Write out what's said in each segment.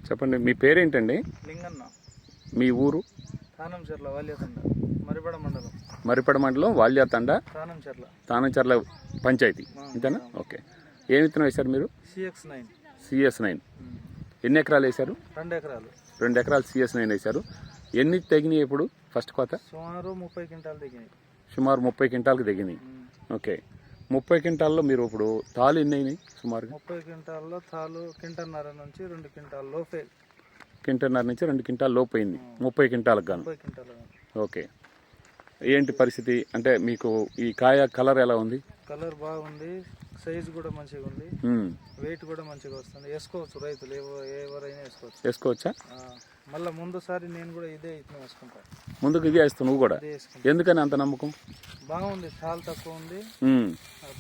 చెప్పండి, మీ పేరేంటండి? లింగన్న. మీ ఊరు? తానంచెర్ల వాల్యాతండ, మరిపడ మండలం. మరిపడ మండలం, వాల్యాతండ, తానంచెర్ల పంచాయతీ, అంతేనా? ఓకే. ఏ విత్తనం వేశారు మీరు? CS9. ఎన్ని ఎకరాలు వేశారు? 2 ఎకరాలు. 2 ఎకరాలు CS9 వేశారు. ఎన్ని తెగినాయి ఇప్పుడు ఫస్ట్ కోత? సుమారు 30 క్వింటాలు తెగినాయి. సుమారు 30 క్వింటాలకు తెగినాయి. ఓకే. 30 క్వింటాల్లో మీరు ఇప్పుడు తాలు ఎన్ని అయినాయి సుమారుగా? 30 క్వింటాల్లో తాలు కింటన్నర నుంచి 2 క్వింటాల లోపే. కింటన్నర నుంచి 2 క్వింటాల లోపు అయింది 30 క్వింటాలకు గాను. ఓకే. ఏంటి పరిస్థితి అంటే మీకు ఈ కాయ కలర్ ఎలా ఉంది? కలర్ బాగుంది, సైజు కూడా మంచిగా ఉంది, వెయిట్ కూడా మంచిగా వస్తుంది. వేసుకోవచ్చు, రైతులు ఎవరైనా వేసుకోవచ్చా? మళ్ళీ ముందుసారి నేను కూడా ఇదే ఇతను వేసుకుంటా. ముందుకు ఇదే వేస్తావు నువ్వు కూడా? ఎందుకని అంత నమ్మకం? బాగుంది, చాలా తక్కువ ఉంది.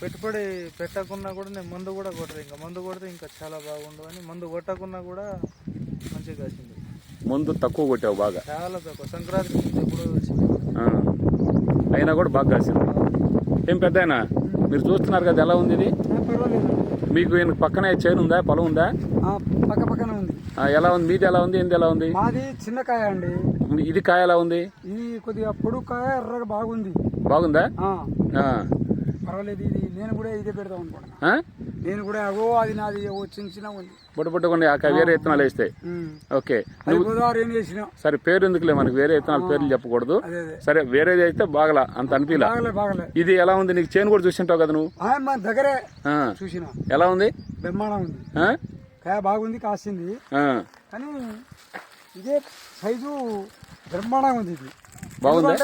పెట్టుబడి పెట్టకున్నా కూడా నేను మందు కూడా కొట్టదు, ఇంకా మందు కొడితే ఇంకా చాలా బాగుండు అని మందు కొట్టకున్నా కూడా మంచిగా కాసింది. ముందు తక్కువ కొట్టావు బాగా? చాలా తక్కువ, సంక్రాంతి ఎప్పుడో వచ్చింది అయినా కూడా బాగా కాసింది. ఏం పెద్ద అయినా మీరు చూస్తున్నారు కదా, ఎలా ఉంది ఇది? మీకు పక్కనే చేను ఉందా, పొలం ఉందా? పక్కనే ఉంది. ఎలా ఉంది మీది? ఎలా ఉంది? ఏంది ఎలా ఉంది? మాది చిన్న కాయ అండి. ఇది కాయ ఎలా ఉంది? ఇది కొద్దిగా పొడుగు కాయ, ఎర్రగా బాగుంది. బాగుందా? పర్వాలేదు. ఇది నేను కూడా ఇదే పెడదాం అనుకుంటున్నా. నేను కూడా అది నాది చిన్న ఉంది. బుట్టబుట్టుకోండి ఆ వేరే విత్తనాలు వేస్తే. ఓకే. సరే, పేరు ఎందుకులే మనకి, వేరే విత్తనాల పేర్లు చెప్పకూడదు. సరే, వేరేది అయితే బాగలా అంత అనిపిలా. ఇది ఎలా ఉంది? నీకు చేను కూడా చూసింటావు కదా నువ్వు? దగ్గరే చూసిన. ఎలా ఉంది? బ్రహ్మాండం ఉంది, కాయ బాగుంది, కాసింది. కానీ ఇదే సైజు బ్రహ్మాండంగా ఉంది. ఇది బాగుంది.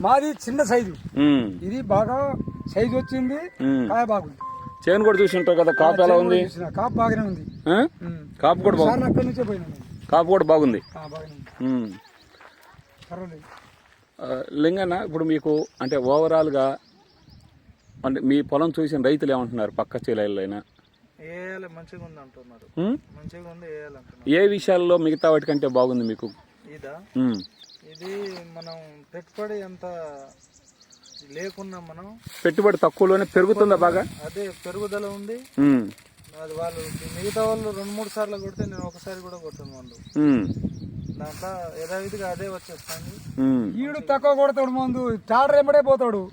మాది చిన్న సైజు, ఇది బాగా సైజు వచ్చింది, కాయ బాగుంది. చేను కూడా చూసి ఉంటావు కదా, కాపు ఎలా ఉంది? కాపు బాగానే ఉంది. కాపు కూడా బాగుంది. అక్కడి నుంచే పోయినా. కాపు కూడా బాగుంది. లింగన్న, ఇప్పుడు మీకు అంటే ఓవరాల్గా అంటే మీ పొలం చూసిన రైతులు ఏమంటున్నారు? పక్క చేలైనా మంచిగా ఉంది అంటున్నారు. మంచిగా ఉంది, ఏ విషయాల్లో మిగతా వాటికంటే బాగుంది మీకు? ఇది మనం పెట్టుబడి ఎంత లేకున్నా మనం పెట్టుబడి తక్కువలోనే పెరుగుతుందా బాగా? అదే పెరుగుదల ఉంది. అది వాళ్ళు మిగతా వాళ్ళు 2-3 సార్లు కొడితే నేను ఒకసారి కూడా కొట్టాను మందు. దాంట్లో యథావిధిగా అదే వచ్చేస్తాను. ఈడు తక్కువ కొడతాడు మందు, టాటర్ ఎమ్మడే పోతాడు.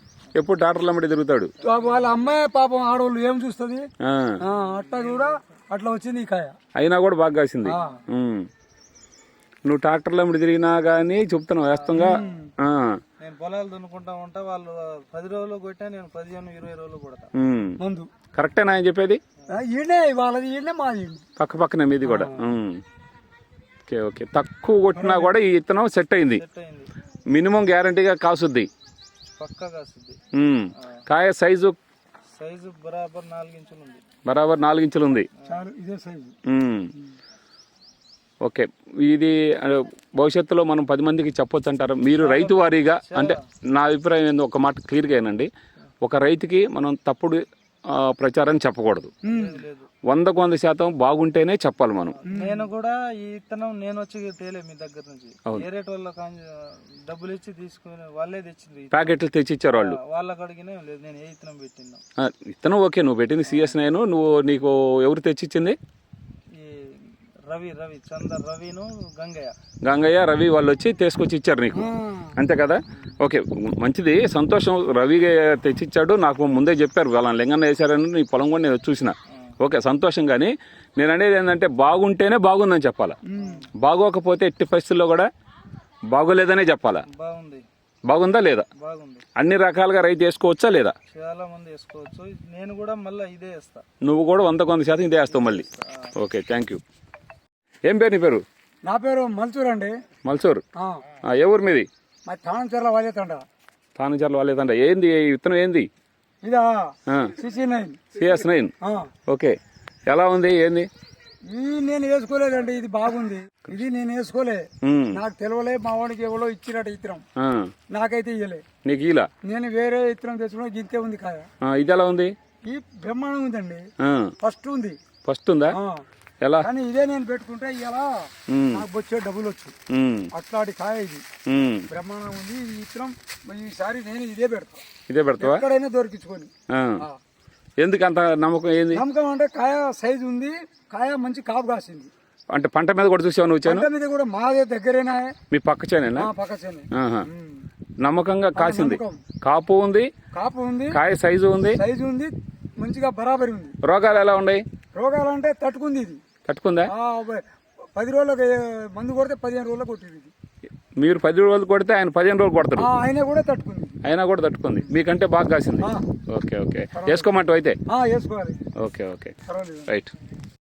ఎప్పుడు టాటర్లు ఎమ్మడే తిరుగుతాడు. వాళ్ళ అమ్మాయి పాపం ఆడవాళ్ళు ఏం చూస్తుంది, అట్లా కూడా అట్లా వచ్చింది ఈ కాయ. అయినా కూడా బాగా కాసింది. నువ్వు ట్రాక్టర్లో ఎమ్మడి తిరిగినా గానీ చెప్తున్నావు వేస్తంగా. నేను పొలాలు దున్నుకుంటా ఉంటా, వాళ్ళు 10 రోజులు కొట్టా, నేను 15-20 రోజులు కొడతా మందు. కరెక్టేనా ఆయన చెప్పేది? వాళ్ళది మాది పక్క పక్కనే మీది కూడా. Okay okay. తక్కువ కొట్టినా కూడా ఈ విత్తనం సెట్ అయింది. మినిమం గ్యారంటీగా కాసుద్ది, పక్కా కాసుద్ది. కాయ సైజు బరాబర్ 4 ఇంచులు ఉంది. బరాబర్ 4 ఇంచులు ఉంది. ఇదే సైజు. ఓకే. ఇది భవిష్యత్తులో మనం 10 మందికి చెప్పొచ్చు అంటారు మీరు రైతు వారీగా? అంటే నా అభిప్రాయం ఏందో ఒక మాట క్లియర్గా ఏనండి, ఒక రైతుకి మనం తప్పుడు ప్రచారం చెప్పకూడదు. 100% బాగుంటేనే చెప్పాలి మనం. నేను కూడా ఈ విత్తనం నేను వచ్చి తేలే మీ దగ్గర నుంచి, వేరే వాళ్ళ డబ్బులు ఇచ్చి తీసుకుని వాళ్ళే తెచ్చింది, ప్యాకెట్లు తెచ్చి ఇచ్చారు వాళ్ళు. వాళ్ళకి అడిగినా లేదు, నేను ఏ విత్తనం పెట్టినా. విత్తనం ఓకే, నువ్వు పెట్టింది CS9. నీకు ఎవరు తెచ్చిచ్చింది? రవి చందర్, రవిను గంగయ్య రవి వాళ్ళు వచ్చి తీసుకొచ్చి ఇచ్చారు నీకు, అంతే కదా? ఓకే, మంచిది, సంతోషం. రవి తెచ్చిచ్చాడు, నాకు ముందే చెప్పారు వాళ్ళ లింగన్న వేశారని. నీ పొలం కూడా నేను చూసిన. ఓకే, సంతోషం. కానీ నేను అనేది ఏంటంటే బాగుంటేనే బాగుందని చెప్పాలా, బాగోకపోతే ఎట్టి పరిస్థితుల్లో కూడా బాగోలేదనే చెప్పాలా. బాగుందా లేదా? అన్ని రకాలుగా రైతు వేసుకోవచ్చా లేదా? చాలా మంది వేసుకోవచ్చు. నేను కూడా మళ్ళీ ఇదే వేస్తా. నువ్వు కూడా 100% ఇదే వేస్తావు మళ్ళీ. Okay, thank you. ఏం పేరు నీ పేరు? నా పేరు మల్సూర్ అండి. మల్సూర్. ఏ ఊరు మీది? తానంచెర్ల వాల్యాతండ. తానంచెర్ల వాల్యాతండ. ఏంది ఈ విత్తనం? ఏంది? ఇదా CS9. ఓకే, ఎలా ఉంది? ఏంది? ఇది నేను వేసుకోలేదండి, ఇది బాగుంది. ఇది నేను వేసుకోలే, నాకు తెలియలే. మా వాడికి ఎవరో ఇచ్చినట్టు ఇత్తనం, నాకైతే ఇయ్యలే. నీకు ఇలా? నేను వేరే ఇత్తనం తెచ్చుకున్నా, గింతే ఉంది కాయ. ఇది ఎలా ఉంది? ఈ బ్రహ్మాండం ఉందండి. ఫస్ట్ ఉంది. ఫస్ట్ ఉందా? ఎలా? కానీ ఇదే నేను పెట్టుకుంటే ఇలా నాకు వచ్చే డబ్బులు వచ్చు. అట్లాంటి కాయ ఇది, బ్రహ్మాండం ఉంది. ఈ విత్తనం ఈసారి నేను ఇదే పెడతా. ఇదే పెడతావా? ఎక్కడైనా దొరికించుకొని. ఎందుకు అంత నమ్మకం? ఏంది నమ్మకం అంటే కాయ సైజు ఉంది, కాయ మంచి కాపు కాసింది. అంటే పంట మీద కూడా చూసావు నువ్వు చేను? పంట మీద కూడా మాదే దగ్గరేనా, మీ పక్క చేనేనా? పక్క చేనే. ఆహా. నమ్మకంగా కాసింది, నమ్మకం. కాపు ఉంది, కాపు ఉంది, కాయ సైజు ఉంది, సైజు ఉంది, మంచిగా బరాబరి ఉంది. రోగాలు ఎలా ఉన్నాయి? రోగాలు అంటే తట్టుకుంది ఇది. తట్టుకుందా? 10 రోజులకు మందు కొడితే 15 రోజులకు కొట్టింది ఇది. మీరు 10 రోజులు కొడితే ఆయన 15 రోజులు కొడతాడు, ఆయన కూడా తట్టుకుంది. అయినా కూడా తట్టుకుంది, మీకంటే బాగా కాసింది. ఓకే ఓకే, వేసుకోమంటావు అయితే? వేసుకోవాలి, ఓకే ఓకే, పర్వాలేదు. రైట్.